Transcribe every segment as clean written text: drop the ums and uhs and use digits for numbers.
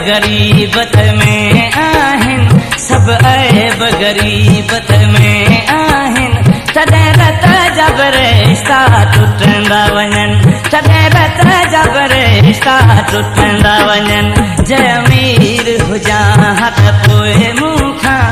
गरीबत में आहिनि, सब ऐब गरीबत में आहिनि। तॾहिं रत जा बि रिश्ता टुटंदा वञनि, तॾहिं रत जा बि रिश्ता टुटंदा वञनि। जंहिं अमीर हुजां हथ पोइ मूंखां,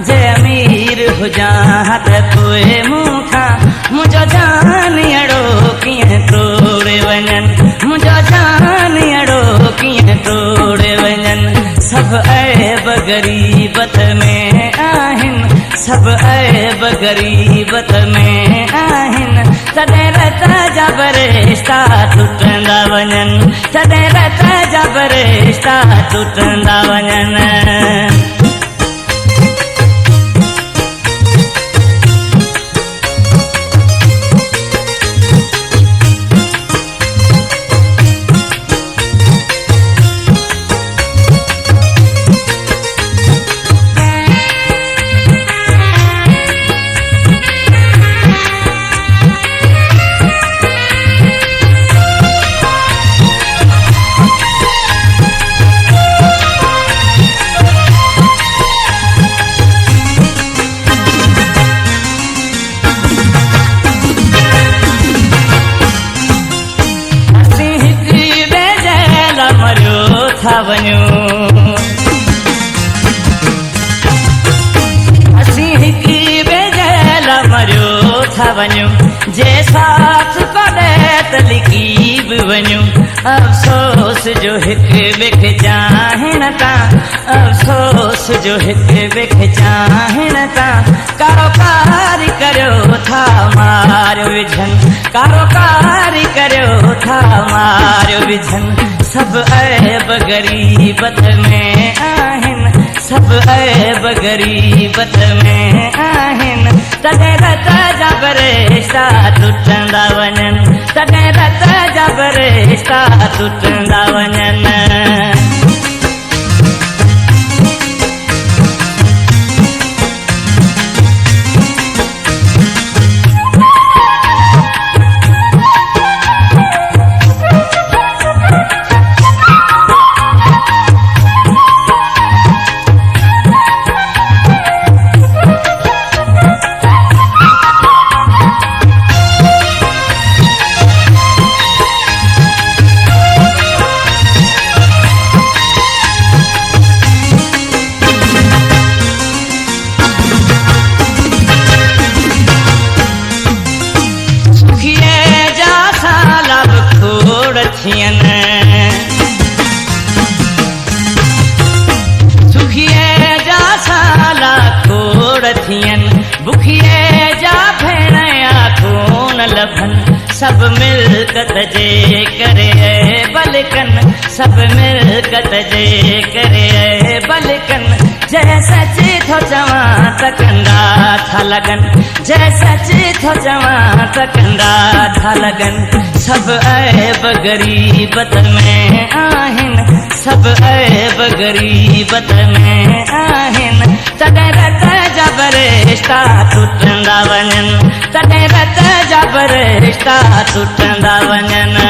जंहिं अमीर हुजां हथ पोइ मूंखां, मुंहिंजो जान अहिड़ो कीअं टोड़े वञनि, मुंहिंजो जान अहिड़ो कीअं टोड़े वञनि। सब ऐब गरीबत में आहिनि, सब ऐब गरीबत में आहिनि। तॾहिं रत जा बि रिश्ता टुटंदा वञनि, तॾहिं रत जा बि रिश्ता टुटंदा वञनि। असीं हिकु ॿिए लाइ मरियो था वञूं, जे साथ कॾहिं त लिकी बि वञूं। अफ़सोस जो हिकु ॿिए खे चाहिनि था, अफ़सोस जो हिकु ॿिए खे चाहिनि था। कारोबारी करियो था मारियो विझनि, कारोबारी करियो था मारियो विझनि। सब ऐब गरीबत में आहिनि, सब ऐब गरीबत में आहिनि। तॾहिं रत जा बि रिश्ता टुटंदा वञनि, तॾहिं रत जा बि रिश्ता टुटंदा वञनि। सुखिए जा साला खोड़ थियनि, बुखिए जा भेण आखो न लभनि। सब मिल्कत जे करे बलकनि, सब मिल्कत जे करे बलकनि। जंहिं सच थो चवां त कंदा था लॻनि, जंहिं सच थो चवां त कंदा था लॻनि। सब ऐब गरीबत में आहिनि, सब ऐब गरीबत में आहिनि। तॾहिं रत जा बि रिश्ता टुटंदा वञनि, तॾहिं रत जा बि रिश्ता टुटंदा वञनि।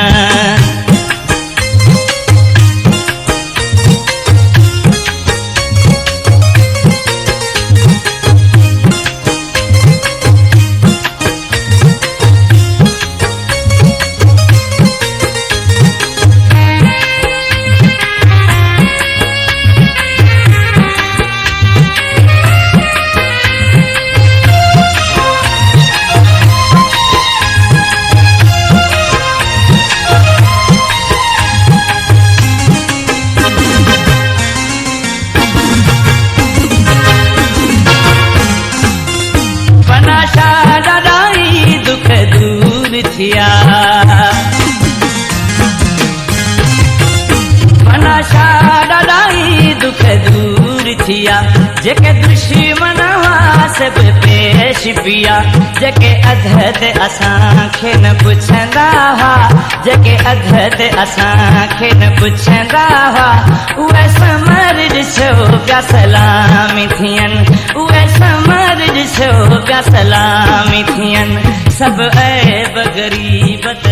मनाशा ॾाढाई दुख दूर थिया, जेके दुश्मन हुआ सब पेश पिया। जेके अध ते असांखे न पुछंदा हुआ, जेके अध ते असांखे न पुछंदा हुआ, उहे समर ॾिसो पिया सलामी थियनि, उहे समर ॾिसो पिया सलामी थियनि। सब ऐब गरीबत